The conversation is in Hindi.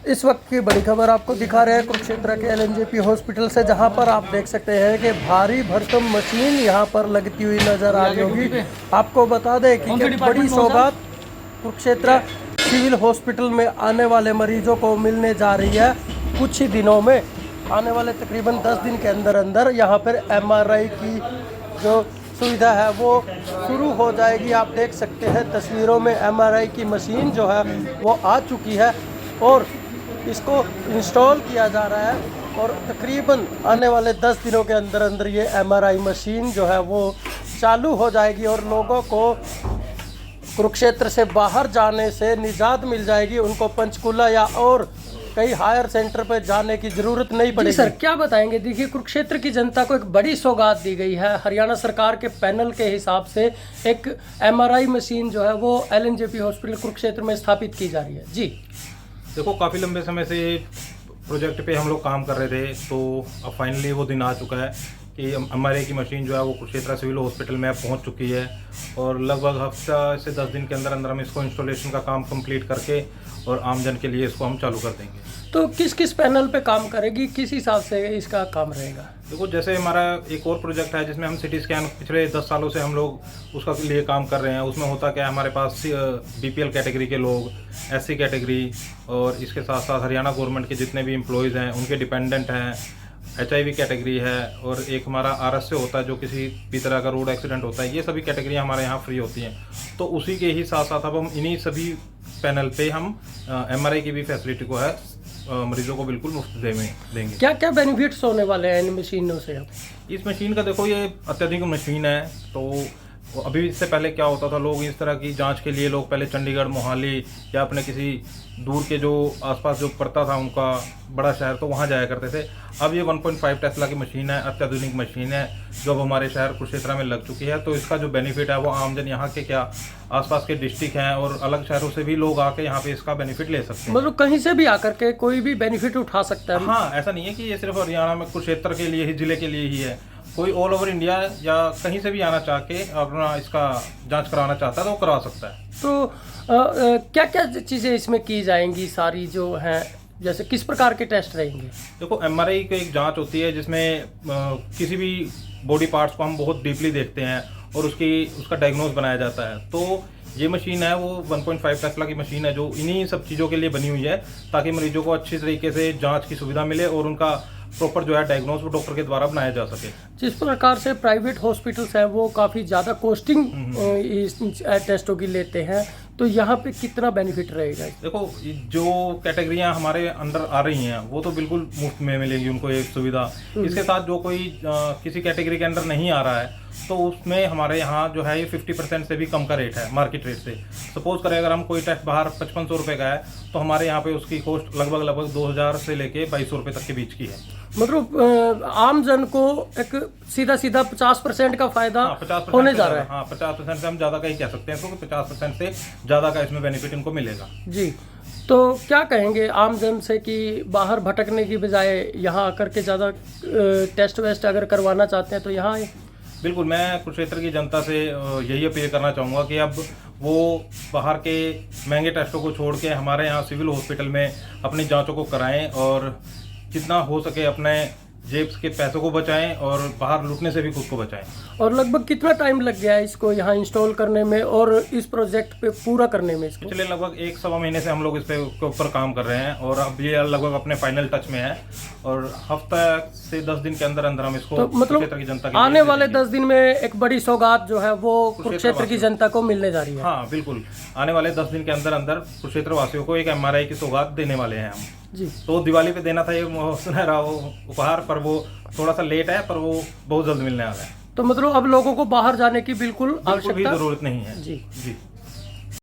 इस वक्त की बड़ी खबर आपको दिखा रहे हैं कुरुक्षेत्र के एलएनजेपी हॉस्पिटल से, जहां पर आप देख सकते हैं कि भारी भरकम मशीन यहां पर लगती हुई नजर आ रही होगी। आपको बता दें कि बड़ी सौगात कुरुक्षेत्र सिविल हॉस्पिटल में आने वाले मरीजों को मिलने जा रही है। कुछ ही दिनों में आने वाले तकरीबन 10 दिन के अंदर अंदर यहाँ पर MRI की जो सुविधा है वो शुरू हो जाएगी। आप देख सकते हैं तस्वीरों में MRI की मशीन जो है वो आ चुकी है और इसको इंस्टॉल किया जा रहा है और तकरीबन आने वाले 10 दिनों के अंदर अंदर ये MRI मशीन जो है वो चालू हो जाएगी और लोगों को कुरुक्षेत्र से बाहर जाने से निजात मिल जाएगी। उनको पंचकूला या और कई हायर सेंटर पर जाने की जरूरत नहीं पड़ेगी। सर क्या बताएंगे? देखिए, कुरुक्षेत्र की जनता को एक बड़ी सौगात दी गई है। हरियाणा सरकार के पैनल के हिसाब से एक MRI मशीन जो है वो LNJP हॉस्पिटल कुरुक्षेत्र में स्थापित की जा रही है। जी देखो, काफ़ी लंबे समय से प्रोजेक्ट पे हम लोग काम कर रहे थे, तो अब फाइनली वो दिन आ चुका है कि MRI की मशीन जो है वो कुरुक्षेत्र सिविल हॉस्पिटल में पहुंच चुकी है और लगभग हफ्ता से 10 दिन के अंदर अंदर हम इसको इंस्टॉलेशन का काम कंप्लीट करके और आमजन के लिए इसको हम चालू कर देंगे। तो किस किस पैनल पे काम करेगी, किस हिसाब से इसका काम रहेगा? देखो, जैसे हमारा एक और प्रोजेक्ट है जिसमें हम सिटी स्कैन पिछले 10 सालों से हम लोग उसका लिए काम कर रहे हैं। उसमें होता क्या है, हमारे पास BPL कैटेगरी के लोग, SC कैटेगरी और इसके साथ साथ हरियाणा गवर्नमेंट के जितने भी एम्प्लॉयज़ हैं उनके डिपेंडेंट हैं, HIV कैटेगरी है और एक हमारा RSA होता है जो किसी भी तरह का रोड एक्सीडेंट होता है। ये सभी कैटेगरी हमारे यहाँ फ्री होती हैं। तो उसी के ही साथ साथ अब हम इन्हीं सभी पैनल पे हम MRI की भी फैसिलिटी को है मरीजों को बिल्कुल मुफ्त देंगे। क्या क्या बेनिफिट्स होने वाले हैं इन मशीनों से? इस मशीन का देखो, ये अत्याधुनिक मशीन है। तो अभी इससे पहले क्या होता था, लोग इस तरह की जांच के लिए लोग पहले चंडीगढ़, मोहाली या अपने किसी दूर के जो आसपास जो पड़ता था उनका बड़ा शहर, तो वहाँ जाया करते थे। अब ये 1.5 टेस्ला की मशीन है, अत्याधुनिक मशीन है जो अब हमारे शहर कुरुक्षेत्र में लग चुकी है। तो इसका जो बेनिफिट है वो आमजन यहाँ के क्या आसपास के डिस्ट्रिक्ट हैं और अलग शहरों से भी लोग आके यहाँ पे इसका बेनिफिट ले सकते हैं। मतलब कहीं से भी आकर के कोई भी बेनिफिट उठा सकता है? हाँ, ऐसा नहीं है कि ये सिर्फ हरियाणा में कुरुक्षेत्र के लिए ही, जिले के लिए ही है। कोई ऑल ओवर इंडिया या कहीं से भी आना चाह के अपना इसका जांच कराना चाहता है तो वो करा सकता है। तो क्या क्या चीज़ें इसमें की जाएंगी सारी जो हैं, जैसे किस प्रकार के टेस्ट रहेंगे? देखो, MRI की एक जांच होती है जिसमें किसी भी बॉडी पार्ट्स को हम बहुत डीपली देखते हैं और उसका डायग्नोज बनाया जाता है। तो ये मशीन है वो 1.5 टेस्ला की मशीन है जो इन्हीं सब चीज़ों के लिए बनी हुई है ताकि मरीजों को अच्छी तरीके से जांच की सुविधा मिले और उनका प्रॉपर जो है डायग्नोज वो डॉक्टर के द्वारा बनाया जा सके। जिस प्रकार से प्राइवेट हॉस्पिटल्स हैं वो काफ़ी ज़्यादा कॉस्टिंग टेस्टों की लेते हैं, तो यहाँ पे कितना बेनिफिट रहेगा? देखो, जो कैटेगरियाँ हमारे अंडर आ रही हैं वो तो बिल्कुल मुफ्त में मिलेगी उनको एक सुविधा। इसके साथ जो कोई किसी कैटेगरी के अंडर नहीं आ रहा है तो उसमें हमारे यहाँ जो है ये 50% से भी कम का रेट है मार्केट रेट से। सपोज करें अगर हम कोई टेस्ट बाहर 5500 रुपये का है तो हमारे यहाँ पे उसकी कॉस्ट लगभग 2000 से लेके 2200 रुपये तक के बीच की है। मतलब आम जन को एक सीधा 50% का फायदा होने जा रहा है। हाँ, 50% से हम ज़्यादा का ही कह सकते हैं, क्योंकि 50% से ज़्यादा का इसमें बेनिफिट इनको मिलेगा। जी, तो क्या कहेंगे आम जन से कि बाहर भटकने की बजाय यहाँ आकर के ज़्यादा टेस्ट वेस्ट अगर करवाना चाहते हैं तो यहाँ आए? बिल्कुल, मैं कुरुक्षेत्र की जनता से यही अपील करना चाहूँगा कि अब वो बाहर के महंगे टेस्टों को छोड़ के हमारे यहाँ सिविल हॉस्पिटल में अपनी जांचों को कराएं और जितना हो सके अपने जेब के पैसों को बचाएं और बाहर लूटने से भी खुद को बचाएं। और लगभग कितना टाइम लग गया है इसको यहाँ इंस्टॉल करने में और इस प्रोजेक्ट पे पूरा करने में? इसको पिछले लगभग 1-1.25 महीने से हम लोग इस पे के ऊपर काम कर रहे हैं और अब ये लगभग अपने फाइनल टच में है और हफ्ता से 10 दिन के अंदर अंदर हम इसको तो मतलब की जनता के आने वाले 10 दिन में एक बड़ी सौगात जो है वो कुरुक्षेत्र की जनता को मिलने जा रही है। हाँ बिल्कुल, आने वाले 10 दिन के अंदर अंदर कुरुक्षेत्र वासियों को एक MRI की सौगात देने वाले हैं हम जी। तो दिवाली पे देना था ये सुनहरा उपहार, पर वो थोड़ा सा लेट है, पर वो बहुत जल्द मिलने वाला है। तो मतलब अब लोगों को बाहर जाने की बिल्कुल भी जरूरत नहीं है। जी।